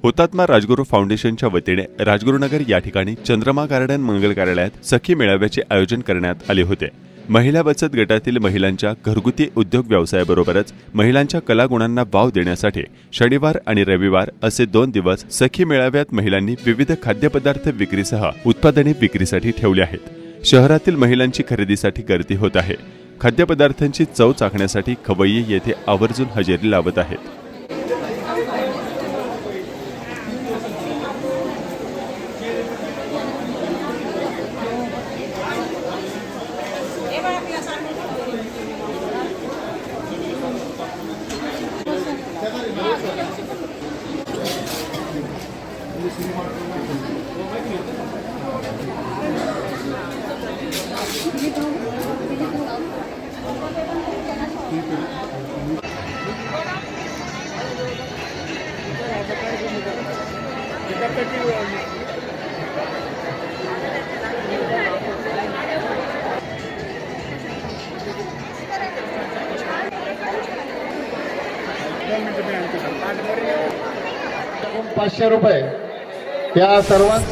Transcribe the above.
हुतात्मा राजगुरू फाउंडेशनच्या वतीने राजगुरुनगर या ठिकाणी चंद्रमा गार्डन मंगल कार्यालयात सखी मेळाव्याचे आयोजन करण्यात आले होते। महिला बचत गटातील महिलांच्या घरगुती उद्योग व्यवसायाबरोबरच महिलांच्या कलागुणांना वाव देण्यासाठी शनिवार आणि रविवार असे 2 दिवस सखी मेळाव्यात महिलांनी विविध खाद्यपदार्थ विक्रीसह उत्पादने विक्रीसाठी ठेवली आहेत। शहरातील महिलांची खरेदीसाठी गर्दी होत आहे। खाद्यपदार्थांची चव चाखण्यासाठी खवय्ये येथे आवर्जून हजेरी लावत आहेत। ₹500 या सर्वांना